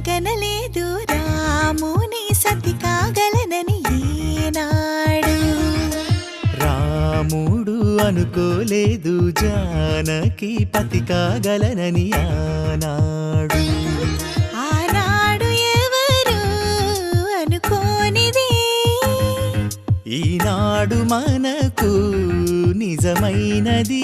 కలగనలేదు రాముని సతి కాగలనని ఈనాడు. రాముడు అనుకోలేదు జానకి పతి కాగలనని ఆనాడు. ఆనాడు ఎవరు అనుకోనిది ఈనాడు మనకు నిజమైనది.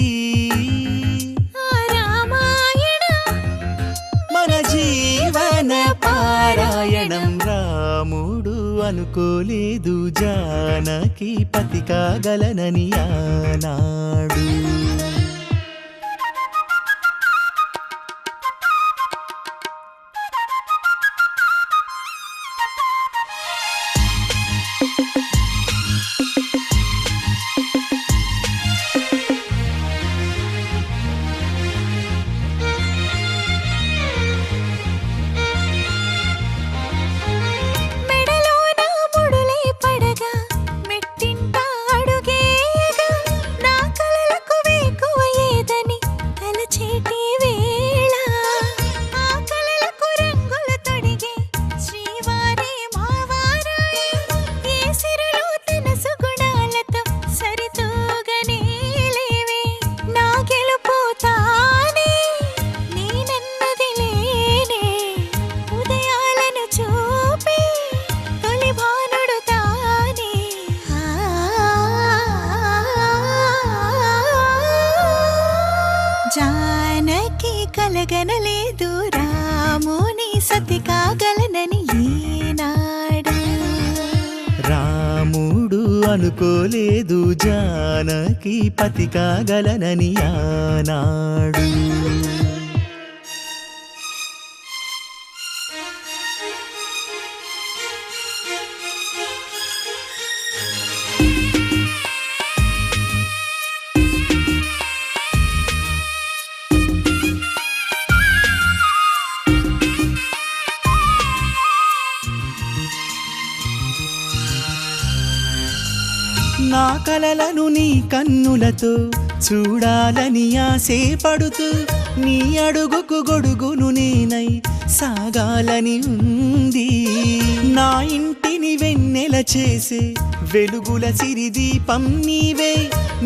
మన జీవన పారాయణం. రాముడు అనుకోలేదు జానకి పతి కాగలనని ఆనాడు. జానకి కలగనలేదు రాముని సతి కాగలనని ఈనాడు. రాముడు అనుకోలేదు జానకి పతి కాగలనని ఆనాడు. నా కలలను నీ కన్నులతో చూడాలని ఆశపడుతూ నీ అడుగుకు గొడుగును నేనై సాగాలని ఉంది. నా ఇంటిని వెన్నెల చేసే వెలుగుల సిరిదీపం నీవే.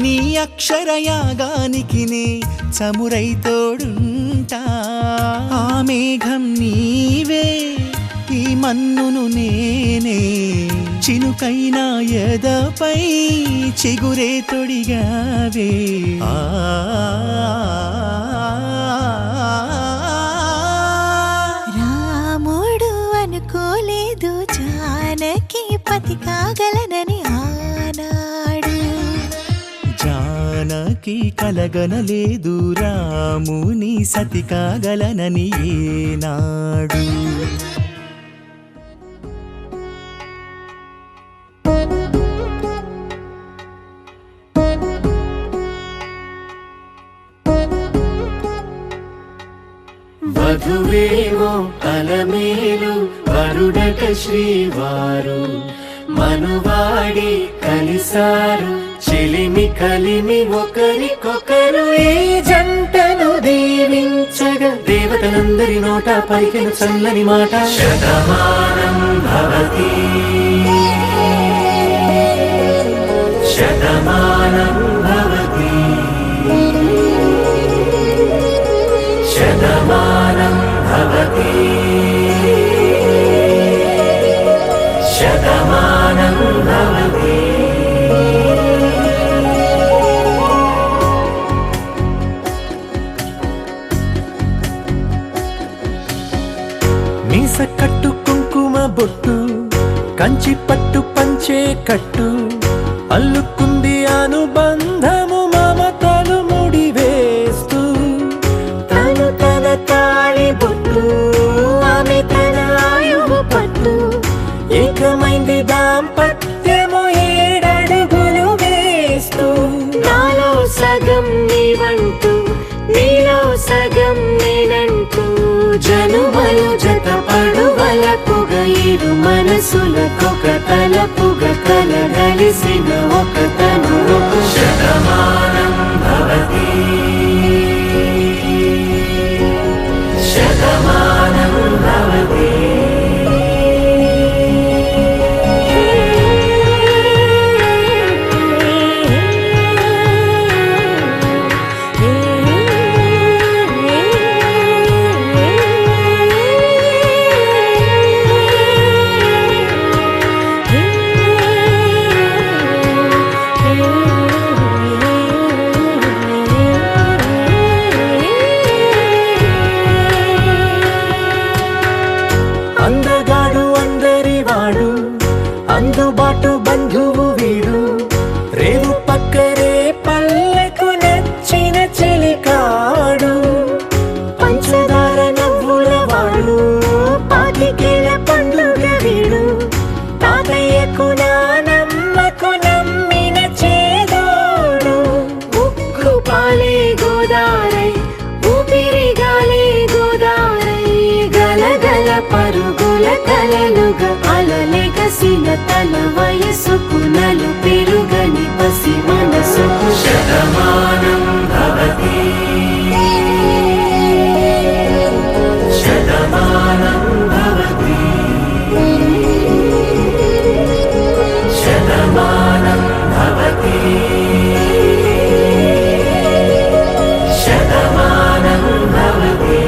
నీ అక్షరయాగానికి నే చమురై తోడుంటా. ఆ మేఘం నీవే ఈ మన్నును నేనే. చినుకైనా ఎదపై చిగురే తొడిగావే. రాముడు అనుకోలేదు జానకి పతి కాగలనని ఆనాడు. జానకి కలగనలేదు రాముని సతి కాగలనని ఏనాడు. వధువేవో అలమేలు వరుడట శ్రీవారు. మనువాడి కలిసారు చెలిమి కలిమి ఒకరికొకరు. ఈ జంటను దీవించగా దేవతలందరి నోట పలికిన చల్లని మాట. శతమానం భవతి శతమానం భవతి శతమానం భవతి శతమానం భవతి. మీస కట్టు కుంకుమ బొట్టు కంచి పట్టు పంచే కట్టు అల్లుకుంది అనుబంధము మమతలు ముడివేస్తూ. తను తన తాళి బొట్టు ఆమె తన ఆయువు పట్టు. ఏకమైంది దాంపత్యము 7 అడుగులు వేస్తూ. నాలో సగం నీవంటూ నీలో సగం నేనంటూ జనుమలు జత పడువలపుగ ఇరు మనసులకొక తలపుగ కలగలిసిన ఒక తను. శతమానం భవతి శతమానం భవతి పాలే గోదారై ఊపిరి గాలే గోదారై గలగల పరుగుల కలలుగా అలలెగసిన తన వయసుకు నలు పెరుగని పసి మనసుకు శతమానం భవతి శతమానం భవతి శతమానం భవతి శతమానం భవతి.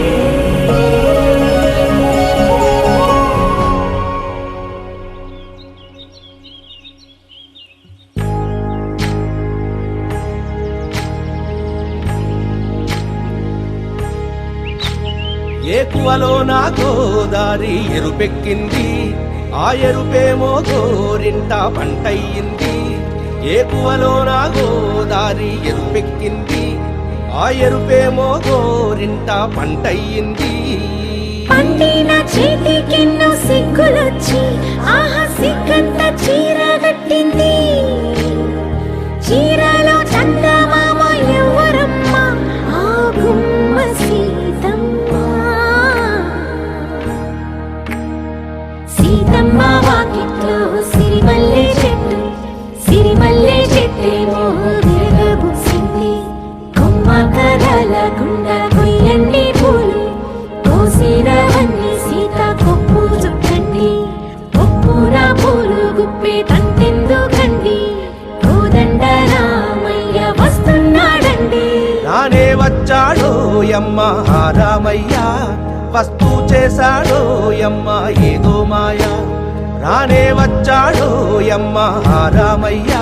ఏకువలో నా గోదారి ఎరుపెక్కింది, ఆ ఎరుపేమో గోరింట పంటయ్యింది. ఏకువలో నా గోదారి ఎరుపెక్కింది, ఆ ఎరుపేమో గోరింట పంటయ్యింది. పండిన చేతికెన్నో సిగ్గులొచ్చి ఆహా సిగ్గంత చీర కట్టింది. చీరలో చందమామ ఎవరమ్మ ఆ గుమ్మ సీతమ్మ. సీతమ్మ వాకిట్లో సిరిమల్లె చెట్టు, సిరిమల్లె చెట్టేమో విరగబూసింది. కొమ్మ కదలకుండా కొయ్యండి పూలు, కోసిరవన్నీ సీత కొప్పు చుట్టండి. కొప్పున పూలు గుప్పే తంతెందుకండి, కోదండ రామయ్య వస్తున్నాడండి. నానే వచ్చాడో యమ్మ రామయ్య, వస్తూ చేశాడో యమ్మ ఏదో మాయా. రానే వచ్చాడో యమ్మ రామయ్య,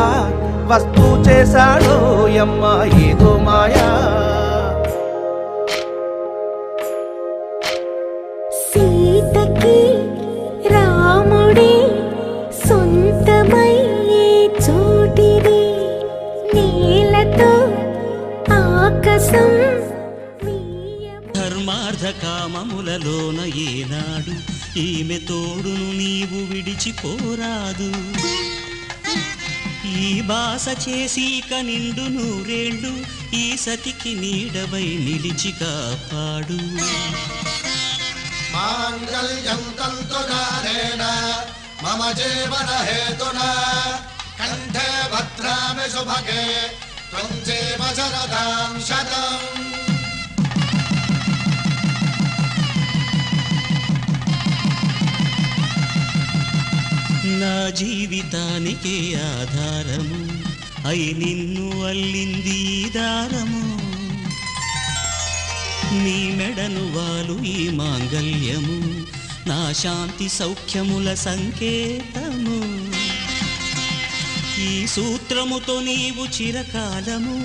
వస్తూ చేశాడో యమ్మ ఏదో మాయా. సీతకి రాముడే సొంతమయ్యే చోటిది, నేలతో ఆకాశం ధర్మార్థ కామములలోన ఏనాడు ఈమె తోడును నీవు విడిచిపోరాదు. ఈ బాస చేసి నిండు నూరేళ్ళు ఈ సతికి నీడవై నిలిచి కాపాడు. మాంగళ్యం తంతునానేన మమ జీవన హేతునా కంఠే భద్రామి శుభగే త్వం జీవ శరదాం శతం. నా జీవితానికే ఆధారము అయి నిన్ను అల్లింది ఈ దారము. నీ మెడను వాలు ఈ మాంగల్యము నా శాంతి సౌఖ్యముల సంకేతము. ఈ సూత్రముతో నీవు చిరకాలము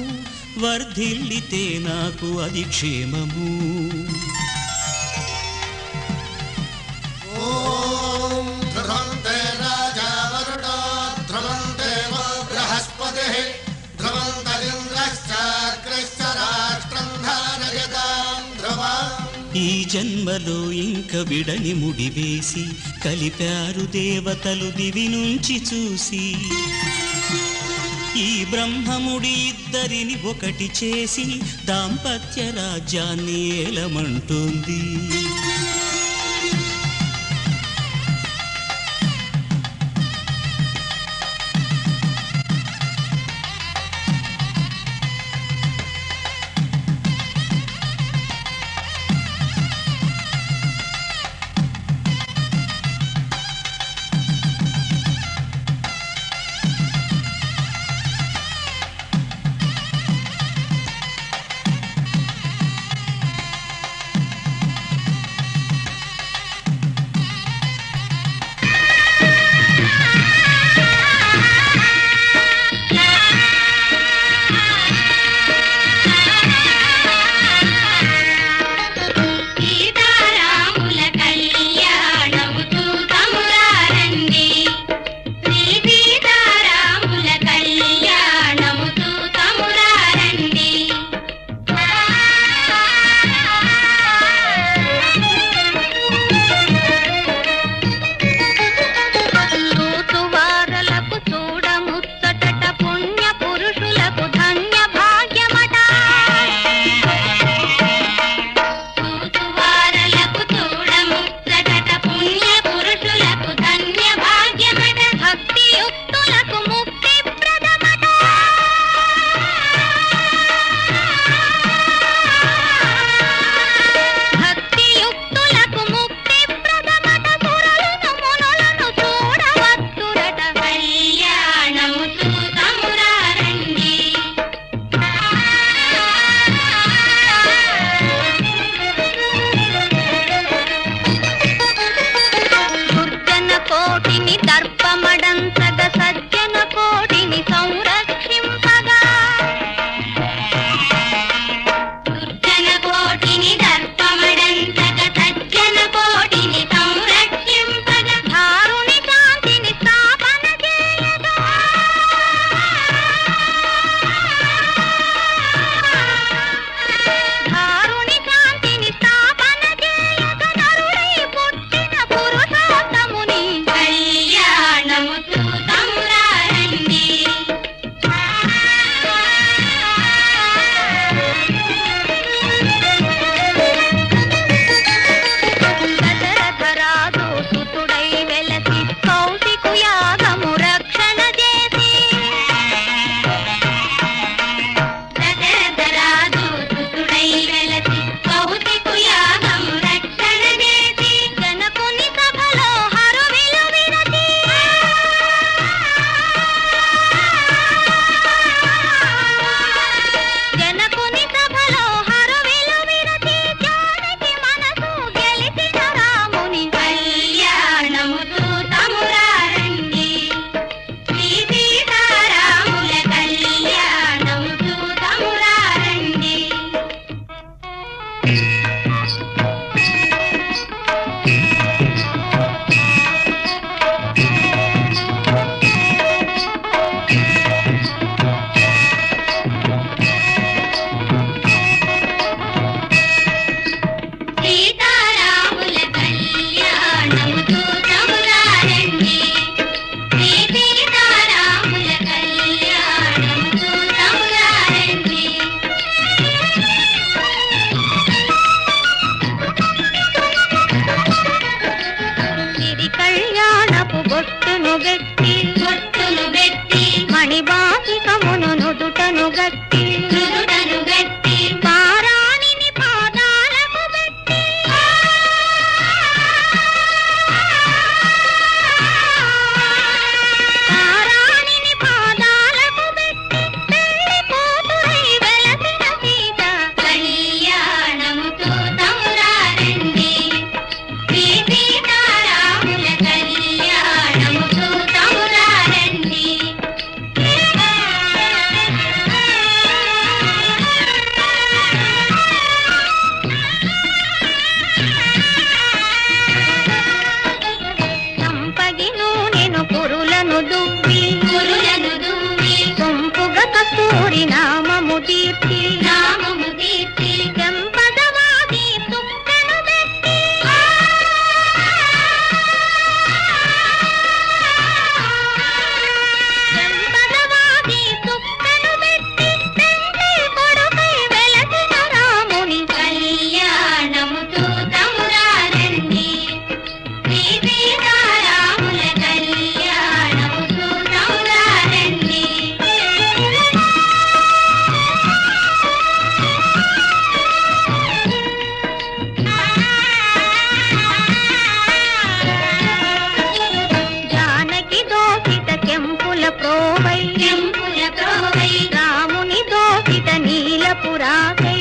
వర్ధిల్లితే నాకు అది క్షేమము. ఓం ధ్రువంతే రాజా వరుణో ధ్రువంతే బృహస్పతిః ధ్రువంతరింద్రశ్చాగ్రశ్చ రాష్ట్రం ధారయతాం ధ్రువం. ఈ జన్మలో ఇంక విడని ముడివేసి కలిపారు దేవతలు దివి నుంచి చూసి. ఈ బ్రహ్మముడి ఇద్దరిని ఒకటి చేసి దాంపత్య రాజ్యాన్ని ఏలమంటుంది. బొట్టును గట్టి మణిబాసికమును నుదుటను గట్టి పారాణిని పాదాలకు పెట్టి పారాణిని పాదాలకు పెట్టి పెళ్లి కూతురై వెలసిన సీత కళ్యాణముతో తమురారండి శ్రీ సీతారాముల కళ్యాణముతో తమురారండి. సంపగి నూనెను కురులను దువ్వి సొంపుగా కస్తూరి నామము తీర్చి చెంపదవాది తుక్కను పెట్టి చెంపదవాది తుక్కను పెట్టి తండ్రి కొడుకై వెలసిన రాముని కళ్యాణముతో తమురారండి శ్రీ సీతారాముల కళ్యాణముతో తమురారండి. జానకి దోసిత కెంపుల ప్రోవై రాముని దోసిత నీలపురాకై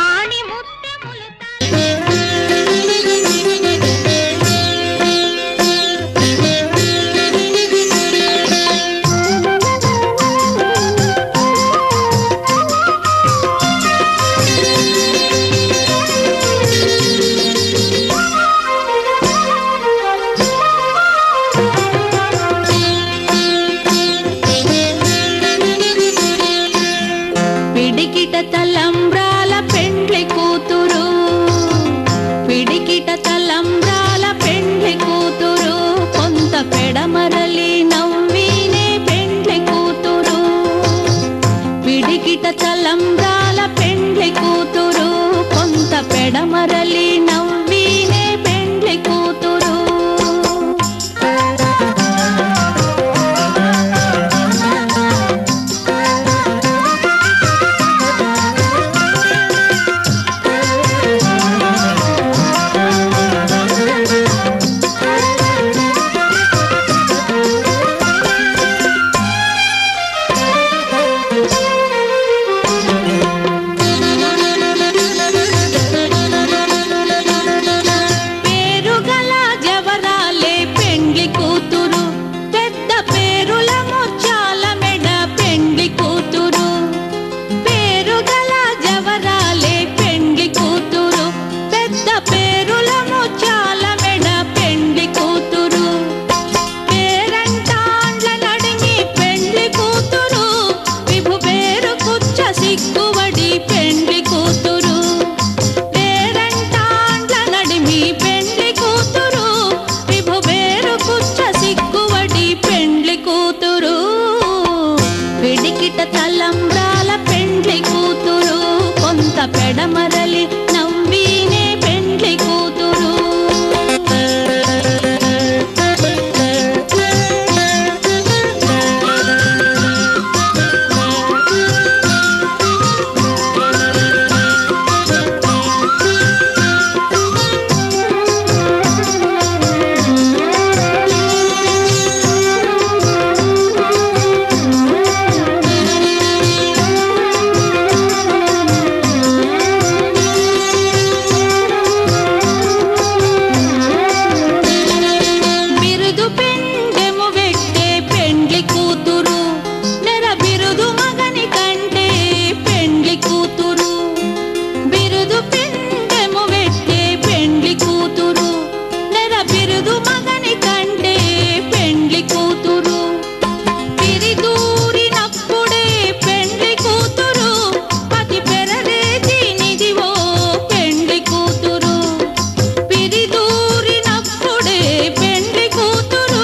ఆణి ముత్యములు పిడికిట తలంబ్రాల పెండ్లి కూతురు పిడికిట తలంబ్రాల పెండ్లి కూతురు కొంత పెడమరలి నవ్వినే పెండ్లి కూతురు పిడికిట తలంబ్రాల పెండ్లి కూతురు కొంత పెడమరలి నవ్వినే పెండ్లి కూతురు. పేరుగల జవరాలే పెండ్లి కూతురు పెద్ద పేరుల ముత్యాల మెడ పెండ్లి కూతురు పేరుగల జవరాలే పెండ్లి కూతురు పెద్ద పేరుల ముత్యాల మెడ పెండ్లి కూతురు పేరంటాండ్ల నడిమి పెండ్లి కూతురు విభు పేరు కుచ్చ సిగ్గువడి పెండ్లి కూతురు పేరంటాండ్ల నడిమి పెండ్లి కూతురు విభు పేరు కుచ్చ సిగ్గువడి పెండ్లి కూతురు పిడికిట తలంబ్రాల పెండ్లి కూతురు కొంత పెడమరలి నవ్వినే పెండ్లి కూతురు. బిరుదు పెండెము వెట్టే పెండ్లి కూతురు నెర బిరుదు మగని కంటే పెండ్లి కూతురు బిరుదు పెండెము వెట్టే పెండ్లి కూతురు నెర బిరుదు మగని కంటే పెండ్లి కూతురు పిరిదూరినప్పుడే పెండ్లి కూతురు పతి పెరరేచి నిదివో పెండ్లి కూతురు పిరిదూరినప్పుడే పెండ్లి కూతురు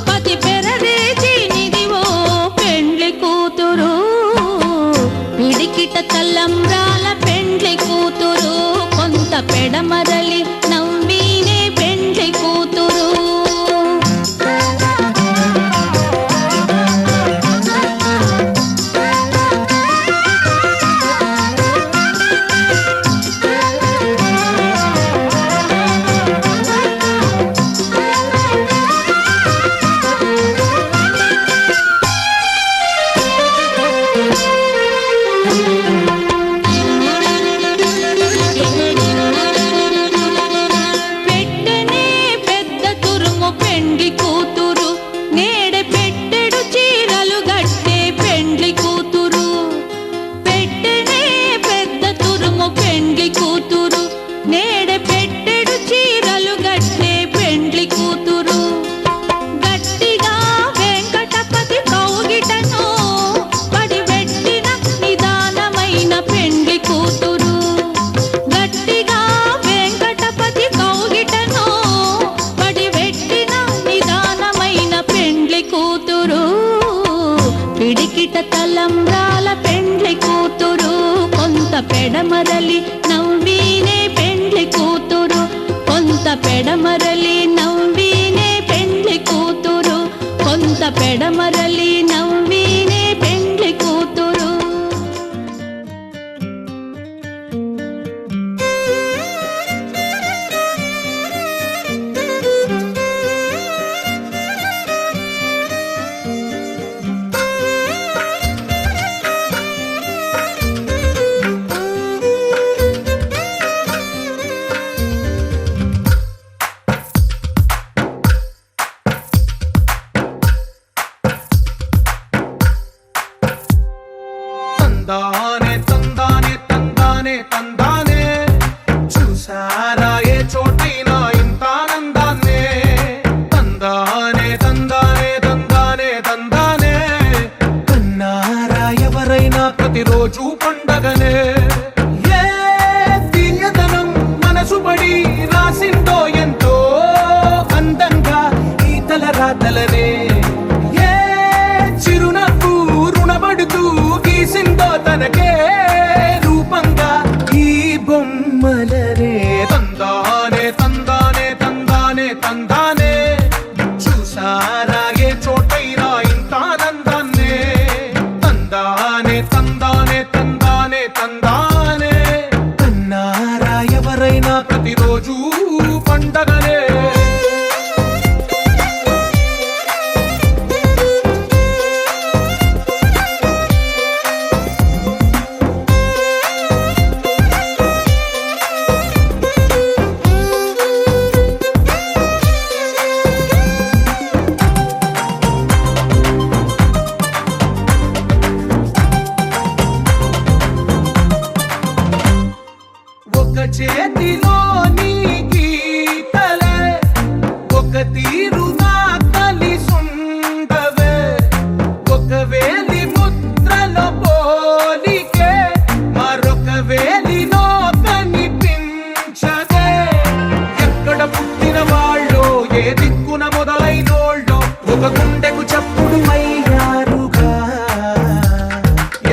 పతి పెరరేచి నిదివో పెండ్లి కూతురు పిడికిట తలంబ్రాల పెండ్లి కూతురు కొంత పెడమరలి నవ్వినే పెండ్లి కూతురు. పెడమరలి నవ్వినే పెండ్లి కూతురు, కొంత పెడమరలి నవ్వినే పెండ్లి కూతురు. తందానే తందానే తందానే తందానే, చూసారా ఏ చోటైనా ఇంత ఆనందాన్నే. తందానే తందానే తందానే తందానే, కన్నారా ఎవరైనా ప్రతిరోజు పండగనే. ఏ తీయదనం మనసు పడి రాసిందో ఎంతో అందంగా ఈ తలరాతలనే. ఏ చిరునవ్వు రుణపడుతూ గీసిందో తనకే రూపంగా ఈ బొమ్మలనే. తందానే తందానే తందానే తందానే, చూసారా ఏ చోటైనా ఇంత ఆనందాన్నే. తందానే తందానే తందానే తందానే, కన్నారా ఎవరైనా ప్రతిరోజు పండగనే. ఒక చేతిలో నీ గీతలే, ఒక తీరుగా కలిసుండవే. ఒక వేలి ముద్రలో పోలికే మరొక వేలిలో కనిపించదే. ఎక్కడ పుట్టిన వాళ్ళో ఏ దిక్కున మొదలైనోళ్ళో ఒక గుండెకు చప్పుడు అయ్యారుగా.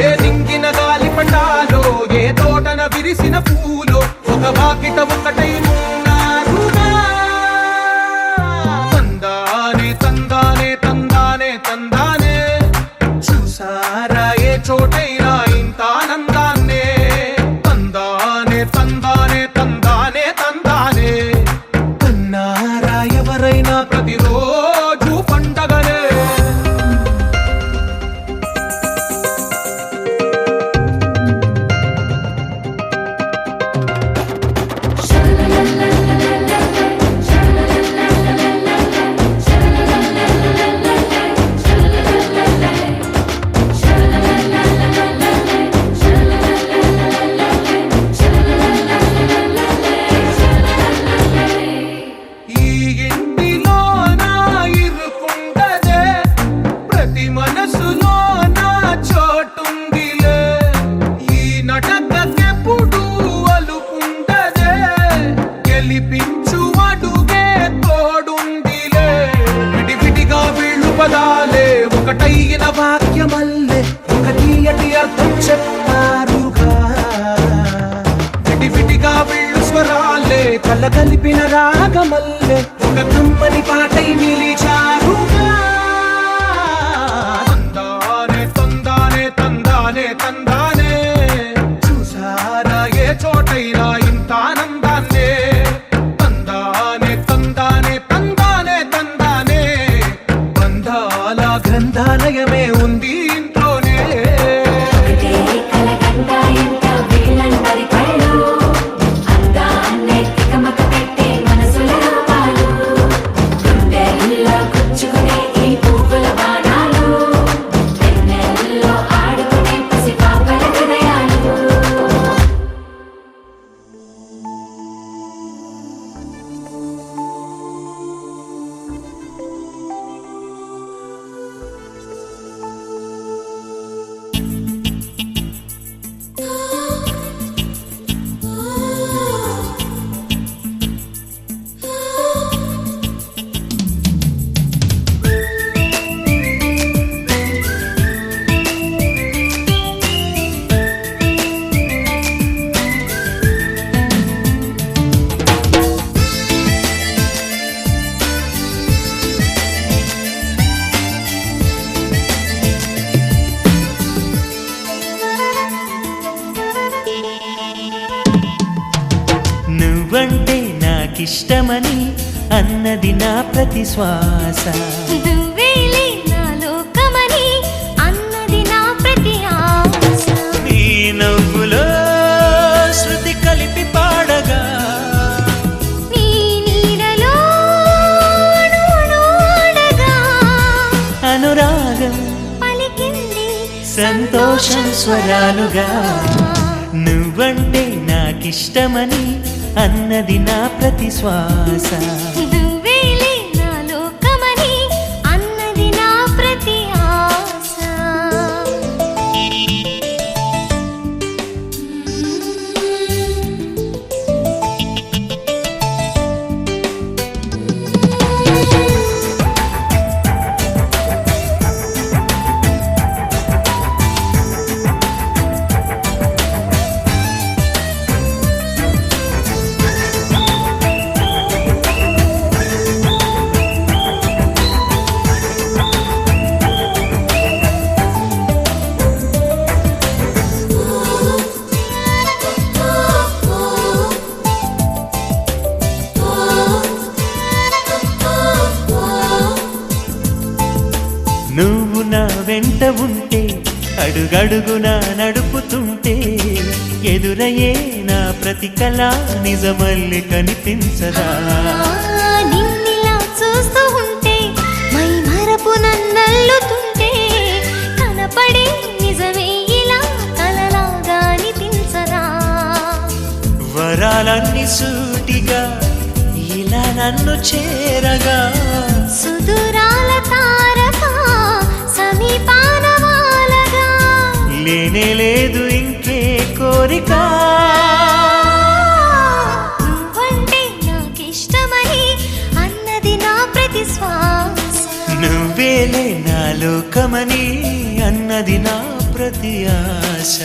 ఏ దింగిన గాలి పటాలో ఏ తోటన విరిసిన పూలో ఒక వాకిట ఒకటై ఉన్నారుగా. తందానే తందానే తందానే తందానే, చూసారా ఏ చోటైనా ఇంత ఆనందాన్నే. తందానే తందానే తందానే తందానే, కన్నారా ఎవరైనా ప్రతిరోజు పండగనే. ఈ ఇంటిలో నా ఇరుకుండదే, ప్రతి మనసులో నా చోటుందిలే. ఈ నటకెప్పుడు అలుకుండదే, గెలిపించు అడుగే తోడుందిలే. విడివిడిగా వీళ్ళు పదాలే ఒకటైన వాక్యమల్లే ఒక తీయటి అర్థం చెప్పారుగా. విడివిడిగా వీళ్ళు స్వరాలే కల కలిపిన రాగమల్లే ఒక కమ్మని పాటై నిలిచారుగా. తందానే తందానే తందానే తందానే, చూసారా ఏ చోటైనా ఇంత ఆనందాన్నే. తందానే తందానే తందానే తందానే, బంధాల గ్రంథాలయమే ఉంది ఇంట్లోనే. కలకండ ఎంత వీళ్ళందరి కళ్ళు, అందాన్నే తికమక పెట్టే మనసుల రూపాలు. నువ్వంటే నాకిష్టమని అన్నది నా ప్రతి శ్వాస. నువ్వేలే నా లోకమని అన్నది నా ప్రతి ఆశ. నీ నవ్వులో శృతి కలిపి పాడగా నీ నీడలో అణువణువడగా అనురాగం పలికింది సంతోషం స్వరాలుగా. నువ్వంటే నాకిష్టమని అన్నది నా ప్రతి శ్వాస. నువ్వేలే నా లోకమని అన్నది నా ప్రతి ఆశ. నువ్వు నా వెంట ఉంటే అడుగడుగునా నడుపుతుంటే ఎదురయ్యే నా ప్రతి కళ నిజమల్లి కనిపించదా. నిన్నిలా చూస్తూ ఉంటే మై మరపు నన్నల్లుతుంటే కనపడే నిజమే ఇలా కలలాగా అనిపించదా. వరాలన్నీ సూటిగా ఇలా నన్ను చేరగా సుదూరాల తారక సమీపాన వాలగా లేనే లేదు ఇంకే కోరిక. నువ్వంటే నాకిష్టమని అన్నది నా ప్రతి శ్వాస. నువ్వేలే నా లోకమని అన్నది నా ప్రతి ఆశ.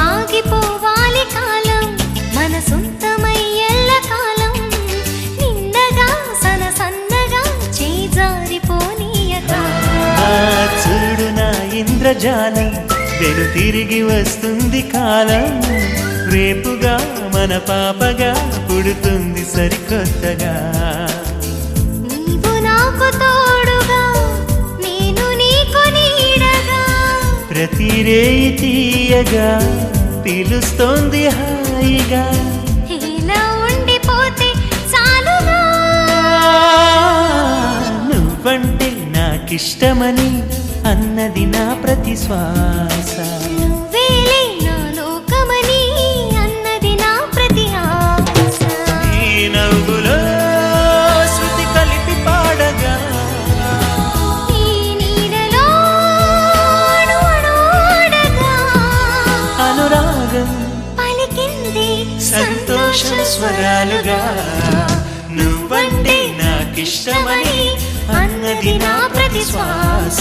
ఆగిపోవాలి కాలం మన సొంతమై ఎల్ల కాలం నిన్నగా సన్నగా చేజారిపోనీయక. చూడు నా ఇంద్రజాలం వెను తిరిగి వస్తుంది కాలం. రేపుగా మన పాపగా పుడుతుంది సరికొత్తగా. నీవు నాకు తోడుగా నేను నీకు నీడగా ప్రతి రేయి తీయగా పిలుస్తోంది హాయిగా. ఇలా ఉండిపోతే చాలుగా. నువ్వంటే నాకిష్టమని అన్నది నా ప్రతి శ్వాస. నువ్వేలే నా లోకమని అన్నది నా ప్రతి ఆశ. ఈ నవ్వులో శృతి కలిపి పాడగా ఈ నీడలో అణువణువడగా అనురాగం పలికింది సంతోషం స్వరాలుగా. నువ్వంటే నాకిష్టమని అన్నది నా ప్రతి శ్వాస.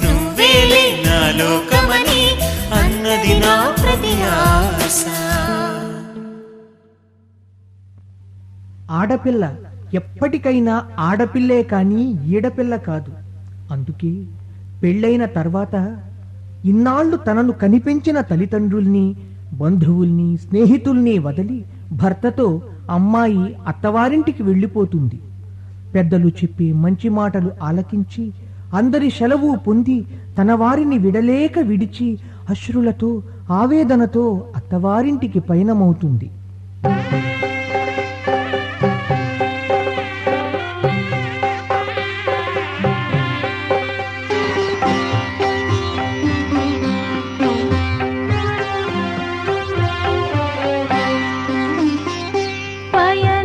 నువ్వేలే నా లోకమని అన్నది నా ప్రతి ఆశ. ఆడపిల్ల ఎప్పటికైనా ఆడపిల్లే కానీ ఈడపిల్ల కాదు. అందుకే పెళ్ళైన తర్వాత ఇన్నాళ్లు తనను కనిపెంచిన తల్లిదండ్రుల్ని బంధువుల్ని స్నేహితుల్ని వదిలి భర్తతో అమ్మాయి అత్తవారింటికి వెళ్ళిపోతుంది. పెద్దలు చెప్పే మంచి మాటలు ఆలకించి అందరి సెలవు పొంది తన వారిని విడలేక విడిచి అశ్రులతో ఆవేదనతో అత్తవారింటికి పయనమవుతుంది.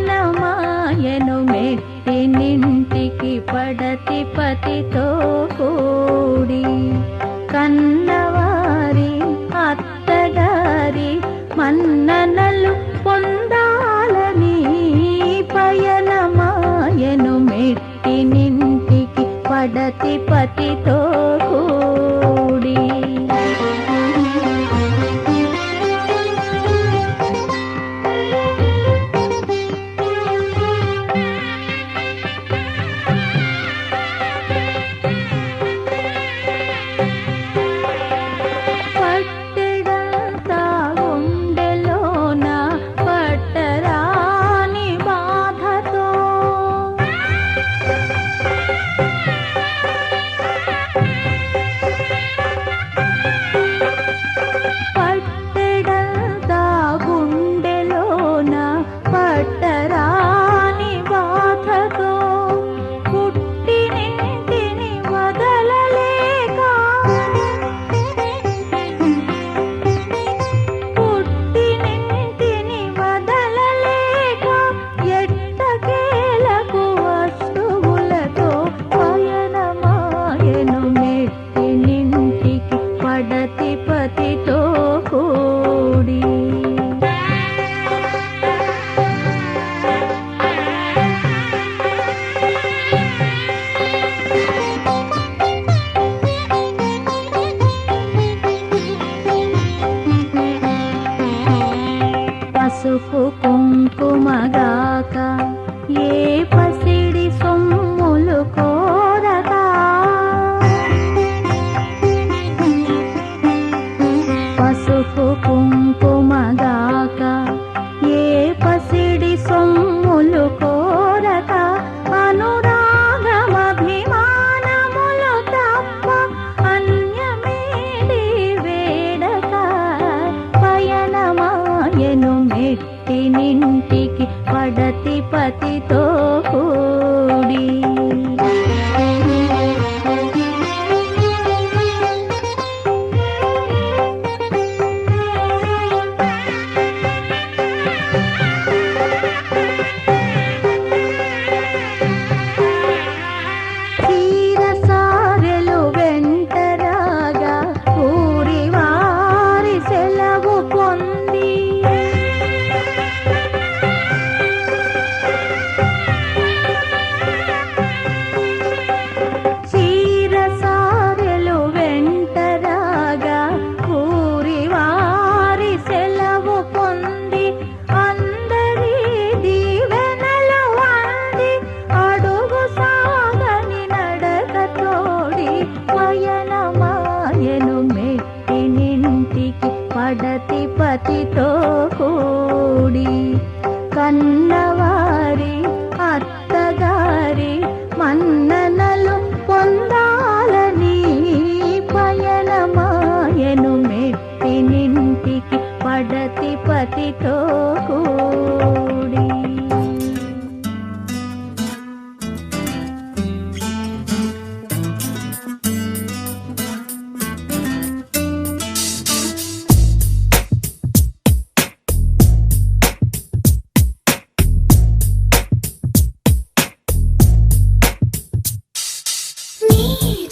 పయనమాయను పతితో కూడి కన్నవారి అత్తగారి మన్ననలు పొందాలని పయనమాయను మెట్టినింటికి పడతి పతితో కూడి పట్టెడంతా గుండెలోన పట్టరాని బాధతో పట్టెడంతా గుండెలోన పట్టరాని బాధతో పుట్టినింటిని వదలలేక పుట్టినింటిని వదలలేక ఎట్టకేలకు వస్తువులతో పయనమాయను మెట్టినింటికి పడతి పతితో కూడి పసుపు కుంకుమగాక ఏ పసిడి సొమ్ములు కోరక పసుపు కుంకుమగాక ఏ పసిడి సొమ్ములు కోరక అనురాగమభిమానములు తప్ప అన్యమేది వేడక పయనమాయను మెట్టినింటికి పడతి పతితో కూడి తీరసారెలు వెంటరాగా ఊరి వారి సెలవు పొంది చీరసారెలు వెంటరాగా ఊరి వారి సెలవు పొంది అందరి దీవెనలు అంది అడుగు సాగని నడక తోడి పయనమాయను మెట్టినింటికి పడతి పతితో కూడి కన్నవారి అత్తగారి మన్ననలు పొందాలని పయనమాయను మెట్టినింటికి పడతి పతితో కూడి నీ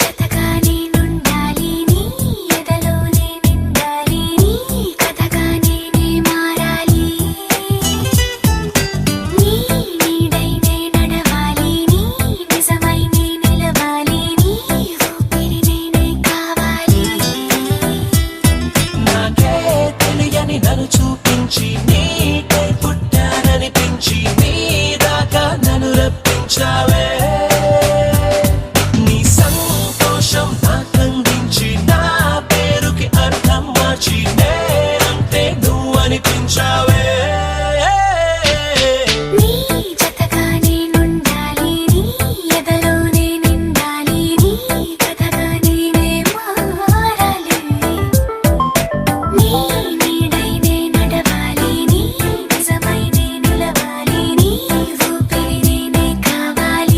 జతగా నేనుండాలి నీ ఎదలోనే నిండాలి నీ కథగా నేనే మారాలి నీ నీడై నే నడవాలి నీ నిజమై నే నిలవాలి నీ ఊపిరి నేనే కావాలి నాకే తెలియని నన్ను చూపించి నీకై పుట్టాననిపించి నీ దాకా నన్ను రప్పించావే నీ సంతోషం నాకందించి నా పేరుకి అర్థం మార్చి నేనంటే నువ్వు అనిపించావే నీ జతగా నేనుండాలి నీ ఎదలోనే నిండాలి నీ కథగా నేనే మారాలి నీ నీడై నే నడవాలి నీ నిజమై నే నిలవాలి నీ ఊపిరి నేనే కావాలి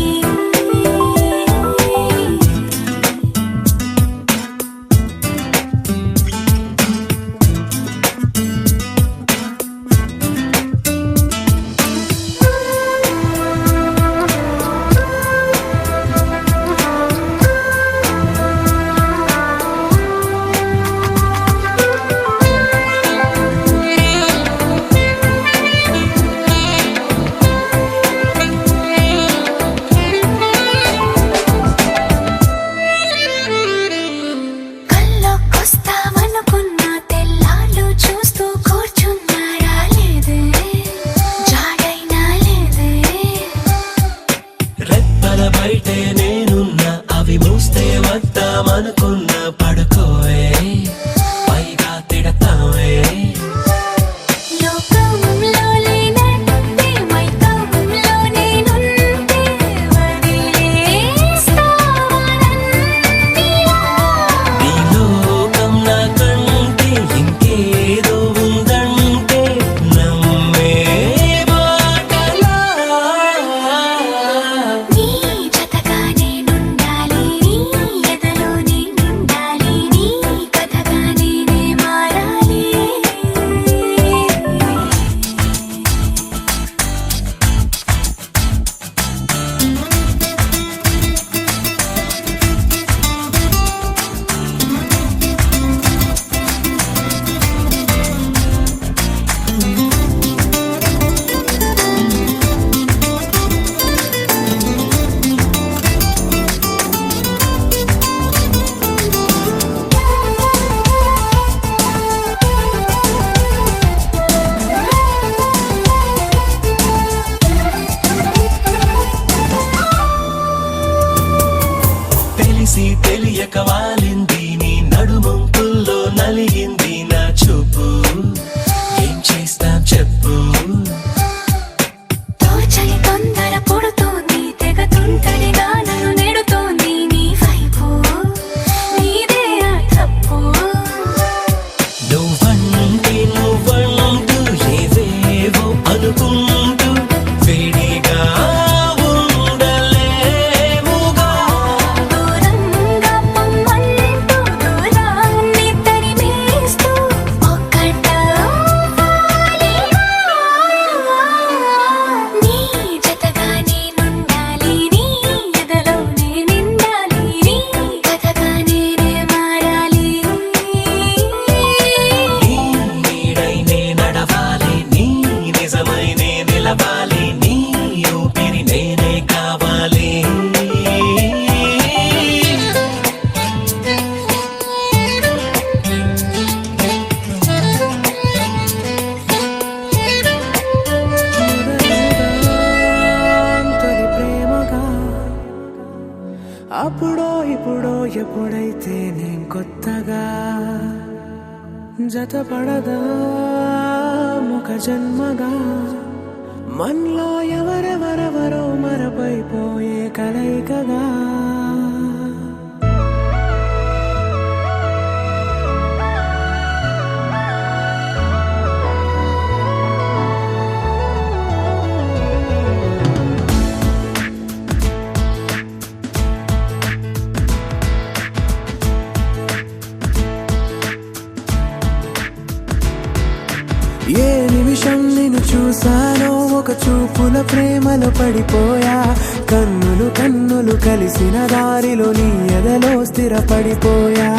అనుకున్న పడుకోవే పైగా తిడతావే లోకంలో లేనంటే మైకంలో నేనుంటే వదిలేస్తావా నన్నిలా? నీ లోకం నాకంటే ఇంకేదో ఉందంటే నమ్మే మాటలా నీ జతగా నేనుండాలి, నీ ఎదలో నేనుండాలి, నీ కథగా నేనే మారాలి. తెలిసి తెలియక వాలింది నీ నడుమంపుల్లో నలిగింది నా చూపు ఏం చేస్తాం చెప్పు తోచని తొందర పుడుతోంది, తెగ తుంటరిగా నన్ను నెడుతోంది నీ వైపు. నీదే ఆ తప్పు. నువ్వంటూ ఏవేవో అనుకుంటూ వేడిగా ఉండలేవుగా దూరంగా పొమ్మంటూ దూరాన్ని తరిమేస్తూ ఒక్కటవ్వాలి. నీ జతగా నేనుండాలి, నీ ఎదలో నేనుండాలి, నీ కథగా నేనే మారాలి. నీ నీడై నే నడవాలి నీ నిజమై నే నిలవాలి నీ ఊపిరి నేనే కావాలి తొలి ప్రేమగా అప్పుడో ఇప్పుడో ఎప్పుడైతే నేను కొత్తగా జతపడదా ముఖ జన్మగా మనలో ఎవరెవరెవరో మరపైపోయే కలయికగా ఏ నిమిషం నిన్ను చూసానో ఒక చూపుల ప్రేమలో పడిపోయా కన్నులు కన్నులు కలిసిన దారిలో నీ ఎదలో స్థిరపడిపోయా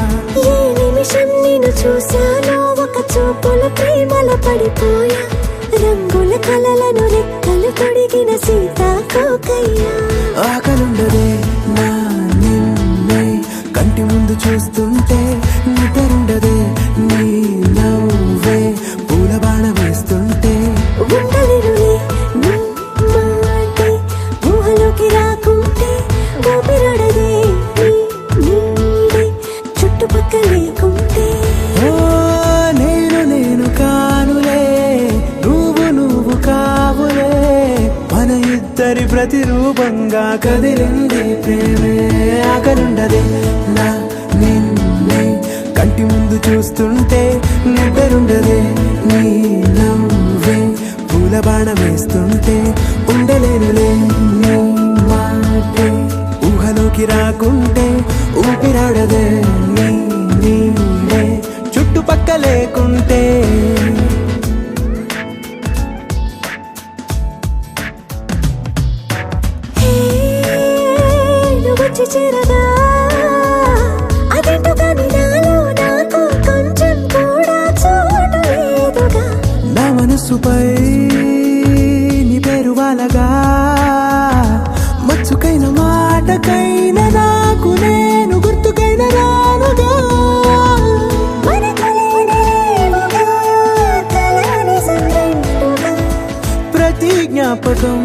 ఏ నిమిషం నిన్ను చూశానో ఒక చూపుల ప్రేమలో పడిపోయా రంగుల కలలను రెక్కలు తొడిగిన సీతాకోకయ్యా ఆకలుండదే నా నిన్నే కంటి ముందు చూస్తుంటే నిద్రుండదే నీ నవ్వే పూల బాణ వేస్తుంటే ఉండలేనులే నీ మాటే ఊహలోకి రాకుంటే ఊపిరాడదే నీ నీడే చుట్టుపక్కల లేకుంటే ఓ నేను కానులే నువ్వు కావులే మన ఇద్దరి ప్రతిరూపంగా కదిలింది ప్రేమే ఆకలుండదే నా నిన్నే కంటి ముందు చూస్తుంటే నిద్రుండదే నీ నవ్వే పూల బాణ వేస్తుంటే ఉండలేనులే నీ మాటే ఊహలోకి రాకుంటే ఊపిరాడదే నీ నీడే చుట్టుపక్క లేకుంటే హే నువ్వు వచ్చి చేరగా అదేంటో కానీ నాలో నాకు కొంచెం కూడా చోటు లేదుగా నా మనసుపై నీ పేరు వాలగా మచ్చుకైన మాటకైన నాకు నేను గుర్తుకైన రానుగా మనకులేనిలేవుగా కలని సంగంటుగా ప్రతి జ్ఞాపకం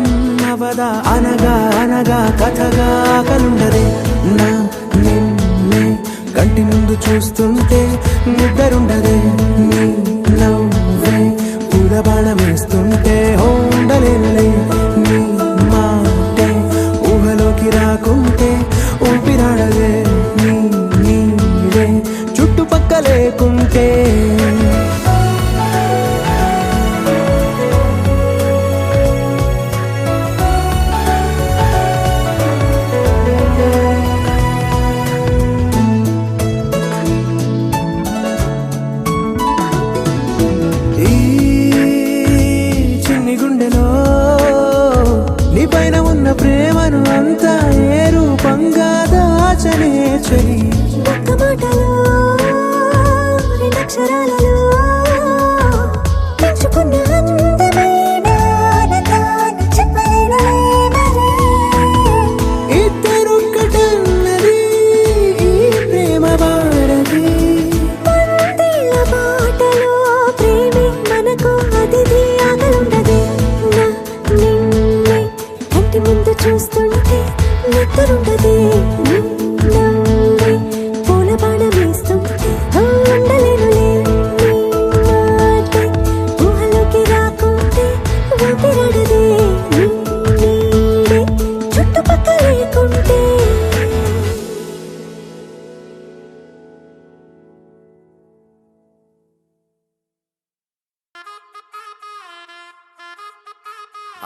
అవదా అనగా అనగా కథగా కలుండదే నా నిన్నే కంటి ముందు చూస్తుంటే నిద్రుండదే నీ నవ్వే పూల బాణం వేస్తుంటే ఉండలేనులే నీ మాటే ఊహలోకి రాకుంటే ఊపిరాడదే నీ నీడే చుట్టుపక్క లేకుంటే ప్రేమను అంతా ఏ రూపంగా దాచనే చలి ఒక్క మాటలో రెండక్షరాలలో పెంచుకున్న అందమైన ఆనందాన్ని చెప్పలేనులే మరి. ఇద్దరొక్కటన్నది ఈ ప్రేమ వారది వందేళ్ల మాటలో ప్రేమే మనకు అతిథి ఆగలుండదే నా నిన్నే కంటి ముందు చూస్తుంటే నిద్రుండదే నీ నవ్వే పూల బాణం వేస్తుంటే ఉండలేనులే నీ మాటే ఊహలోకి రాకుంటే ఊపిరాడదే నీ నీడే చుట్టుపక్క లేకుంటే.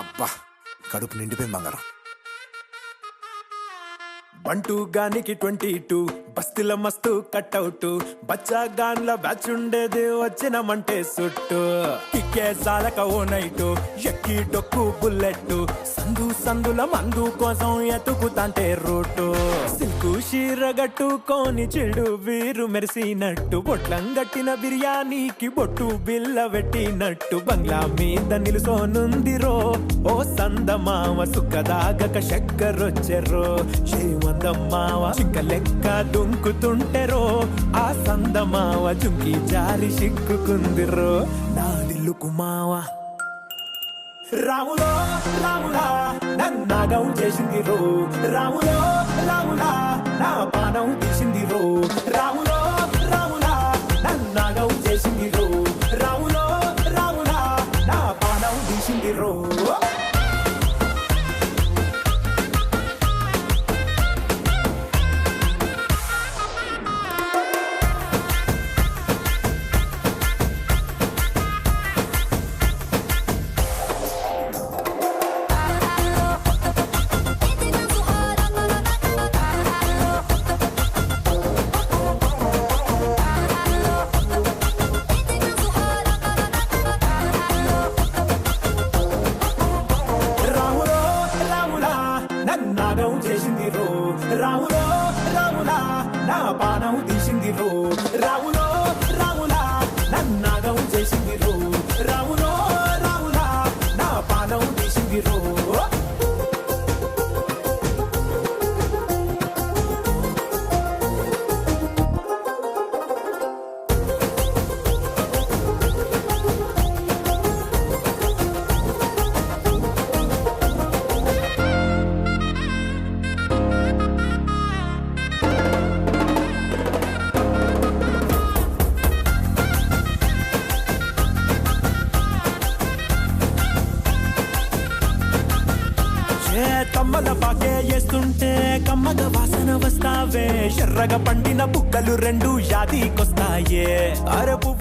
అబ్బా కడుపు నిండిపోయింది బంగారం. బంటూ గానికి 22 బస్తిల మస్తు కట్అవుట్ బచ్చా గాన్ల బ్యాచ్ ఉండేది వచ్చినమంటే సుట్టు కిక్కే సాలక ఓ నైటు ఎక్కి డొక్కు బుల్లెట్ సందు సందుల మందు కోసం ఎతుకుతాంటే రూటు సిల్కు షీరగట్టుకోని చెడు వీరు మెరిసినట్టు బొట్లం గట్టిన బిర్యానీకి బొట్టు బిల్ల పెట్టినట్టు బంగ్లా మీద నిలుసోనుందిరో ఓ సందమామ సుఖదాగక చక్కరొచ్చెరో మందమ్మావ చింక లెక్క దుంకుతుంటెరో ఆ సందమావ చుంకి జారి సిక్కుకుందిరో నాడిల్లు కుమావ రాములో రాములా నన్నాగం చేసిందిరో రాములో రాములా నా పానం తీసిందిరో రాములో రాములా నన్నాగం చేసిందిరో రాములో రాములా నా పానం తీసిందిరో. నన్నాగం చేసిందిరో రాములో రాములా నా పానం తీసిందిరో రాములో రాములా నన్నాగం చేసిందిరో రాములో రాములా నా పానం తీసిందిరో. కమ్మల పాకే చేస్తుంటే కమ్మగ వాసన వస్తావే ఎర్రగా పండిన బుక్కలు రెండు యాదికొస్తాయే అరే పువ్వు